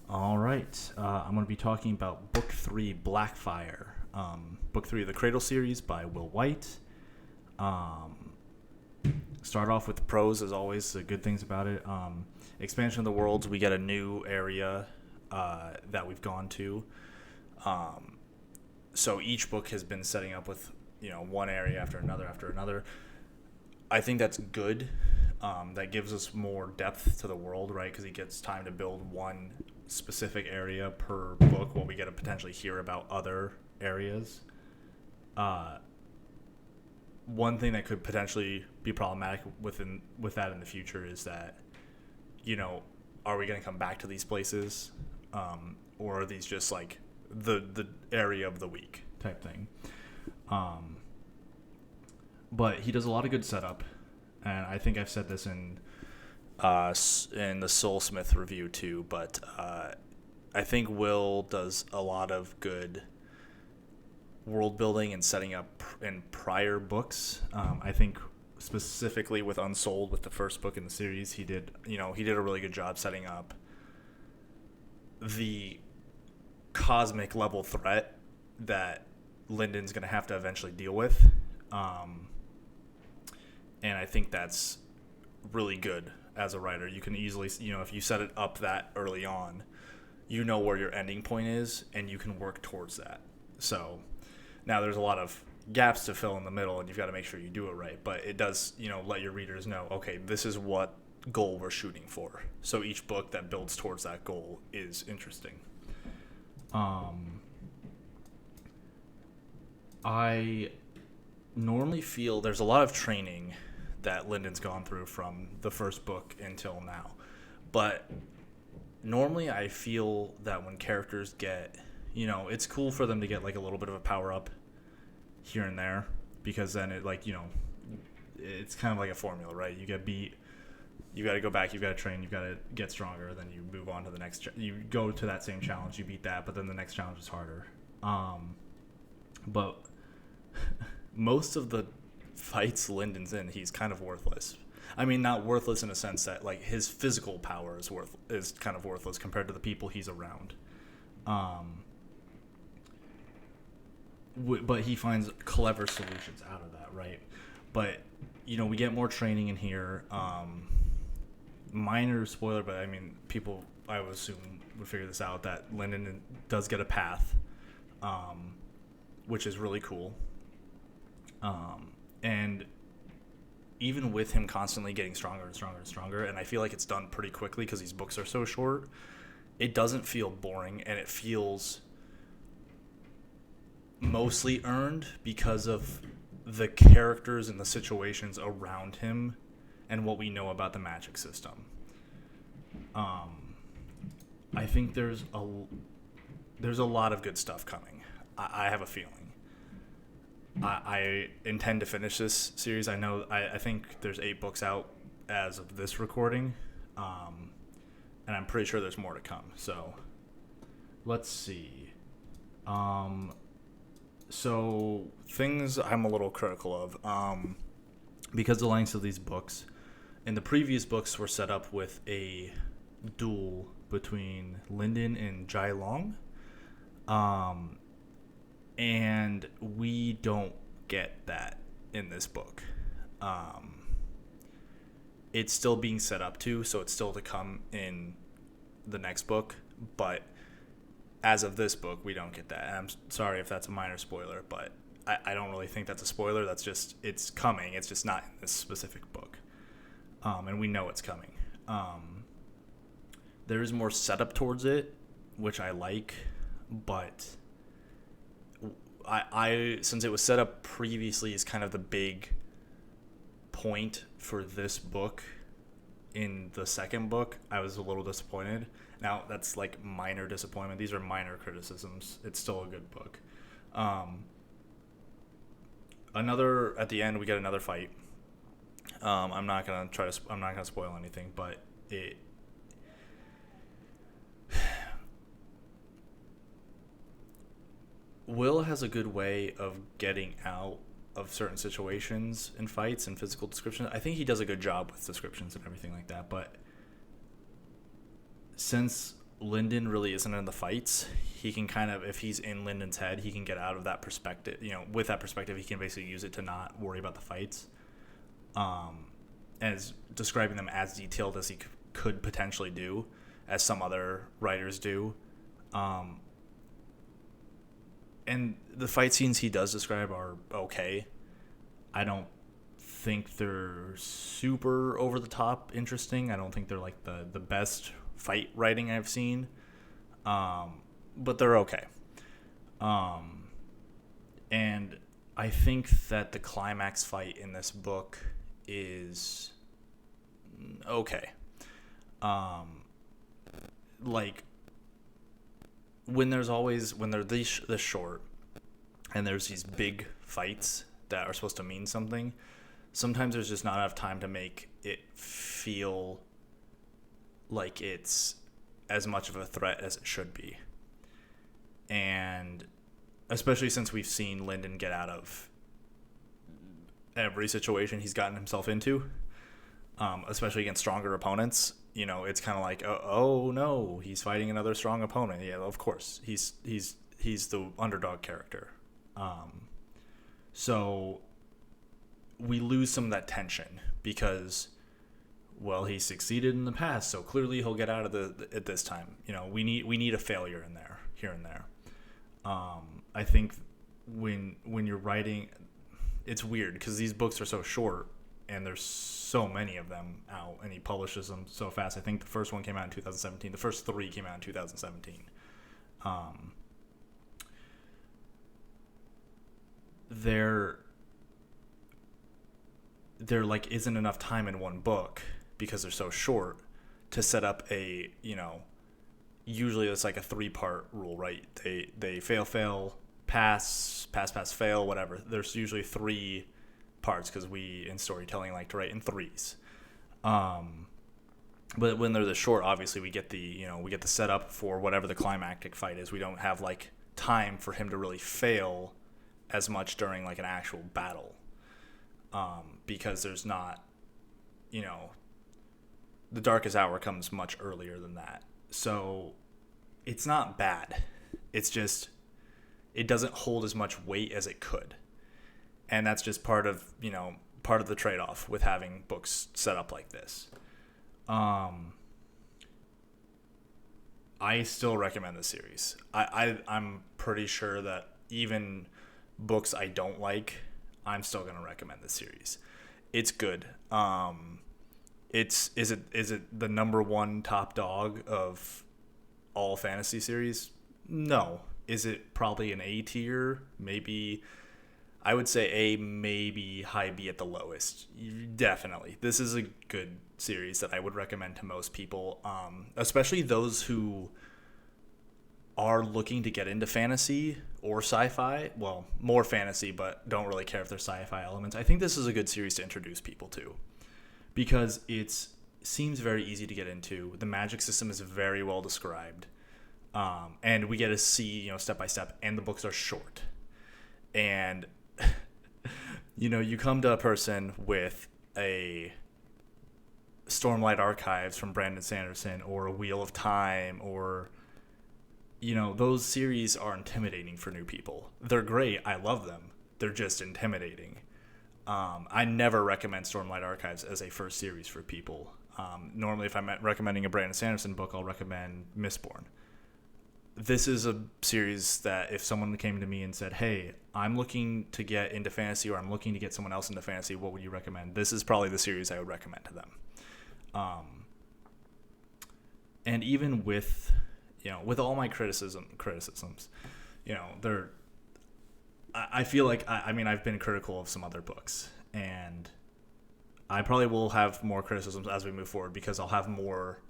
All right. I'm going to be talking about Book 3, Blackfire. Book 3 of the Cradle series by Will Wight. Um, Start off with the pros, as always, the good things about it. Expansion of the worlds, we get a new area that we've gone to. Um, so each book has been setting up with, one area after another after another. I think that's good. That gives us more depth to the world, right? Because he gets time to build one specific area per book, while we get to potentially hear about other areas. Uh, One thing that could potentially be problematic with that in the future is that, you know, are we going to come back to these places, or are these just like the area of the week type thing? Um, but he does a lot of good setup, and I think I've said this in the Soulsmith review too. But I think Will does a lot of good world building and setting up in prior books. I think specifically with Unsouled, with the first book in the series, he did a really good job setting up the cosmic level threat that Lyndon's going to have to eventually deal with. Um, and I think that's really good as a writer. You can easily, if you set it up that early on, you know where your ending point is, and you can work towards that. So now there's a lot of gaps to fill in the middle, and you've got to make sure you do it right. But it does, let your readers know, okay, this is what goal we're shooting for. So each book that builds towards that goal is interesting. I normally feel there's a lot of training that Lyndon's gone through from the first book until now. But normally I feel that when characters get, it's cool for them to get like a little bit of a power up here and there, because then it's kind of like a formula, right? You get beat, you got to go back, you've got to train, you've got to get stronger, then you move on to the next, you go to that same challenge, you beat that, but then the next challenge is harder. But most of the fights Lyndon's in, he's kind of worthless. I mean, not worthless in a sense that like his physical power is kind of worthless compared to the people he's around. But he finds clever solutions out of that, right? But we get more training in here. Minor spoiler, but I mean, people I would assume would figure this out, that Lyndon does get a path, which is really cool. And even with him constantly getting stronger and stronger and stronger, and I feel like it's done pretty quickly because these books are so short, it doesn't feel boring, and it feels mostly earned because of the characters and the situations around him and what we know about the magic system. I think there's a lot of good stuff coming. I have a feeling. I intend to finish this series. I think there's 8 books out as of this recording, and I'm pretty sure there's more to come. So let's see. So things I'm a little critical of, because the lengths of these books. In the previous books were set up with a duel between Lyndon and Jai Long. And we don't get that in this book. It's still being set up to, so it's still to come in the next book. But as of this book, we don't get that. And I'm sorry if that's a minor spoiler, but I don't really think that's a spoiler. That's just, it's coming. It's just not in this specific book. And we know it's coming. There is more setup towards it, which I like, but I since it was set up previously as kind of the big point for this book in the second book, I was a little disappointed. Now, that's like minor disappointment. These are minor criticisms. It's still a good book. At the end, we get another fight. I'm not gonna spoil anything, but it Will has a good way of getting out of certain situations in fights and physical descriptions. I think he does a good job with descriptions and everything like that. But since Lyndon really isn't in the fights. He can kind of, if he's in Lyndon's head, he can get out of that perspective. With that perspective, he can basically use it to not worry about the fights. And is describing them as detailed as he could potentially do, as some other writers do. And the fight scenes he does describe are okay. I don't think they're super over the top interesting. I don't think they're like the best fight writing I've seen. But they're okay. And I think that the climax fight in this book is okay. Like when they're this short and there's these big fights that are supposed to mean something, sometimes there's just not enough time to make it feel like it's as much of a threat as it should be. And especially since we've seen Lyndon get out of every situation he's gotten himself into, especially against stronger opponents, it's kind of like, oh no, he's fighting another strong opponent. Yeah, of course, he's the underdog character. So we lose some of that tension because, well, he succeeded in the past, so clearly he'll get out of at this time. We need a failure in there, here and there. I think when you're writing, it's weird because these books are so short and there's so many of them out, and he publishes them so fast. I think the first one came out in 2017. The first 3 came out in 2017. There like isn't enough time in one book because they're so short to set up a, usually it's like a 3-part rule, right? They fail, pass, fail, whatever. There's usually 3 parts because we in storytelling like to write in 3s. But when they're this short, obviously we get the setup for whatever the climactic fight is. We don't have like time for him to really fail as much during like an actual battle. Because there's not, the darkest hour comes much earlier than that. So it's not bad. It's just, it doesn't hold as much weight as it could. And that's just part of the trade-off with having books set up like this. I still recommend this series. I'm pretty sure that even books I don't like, I'm still going to recommend this series. It's good. Is it the number 1 top dog of all fantasy series? No. Is it probably an A tier? Maybe. I would say A, maybe high B at the lowest. Definitely. This is a good series that I would recommend to most people, especially those who are looking to get into fantasy or sci-fi. Well, more fantasy, but don't really care if there's sci-fi elements. I think this is a good series to introduce people to because it seems very easy to get into. The magic system is very well described, and we get to see step by step, and the books are short. And you come to a person with a Stormlight Archives from Brandon Sanderson or a Wheel of Time or those series are intimidating for new people. They're great. I love them. They're just intimidating. I never recommend Stormlight Archives as a first series for people. Normally, if I'm recommending a Brandon Sanderson book, I'll recommend Mistborn. This is a series that if someone came to me and said, hey, I'm looking to get into fantasy or I'm looking to get someone else into fantasy, what would you recommend? This is probably the series I would recommend to them. And even with all my criticisms, I feel like, I've been critical of some other books, and I probably will have more criticisms as we move forward because I'll have more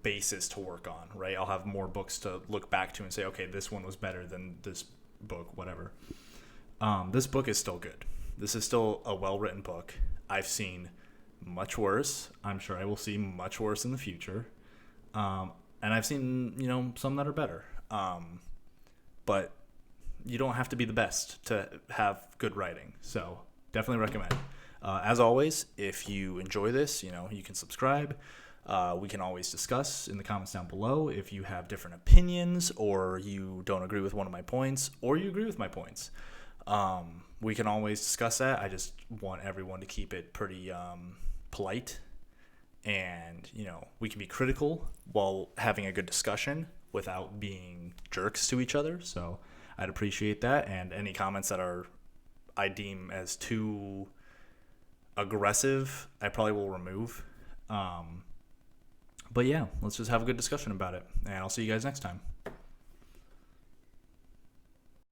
basis to work on, right? I'll have more books to look back to and say, okay, this one was better than this book, whatever. This book is still good. This is still a well-written book. I've seen much worse. I'm sure I will see much worse in the future. And I've seen, some that are better. But you don't have to be the best to have good writing. So definitely recommend. As always, if you enjoy this, you can subscribe. We can always discuss in the comments down below if you have different opinions, or you don't agree with one of my points, or you agree with my points. We can always discuss that. I just want everyone to keep it pretty polite, and we can be critical while having a good discussion without being jerks to each other. So I'd appreciate that, and any comments that I deem as too aggressive, I probably will remove. But yeah, let's just have a good discussion about it, and I'll see you guys next time.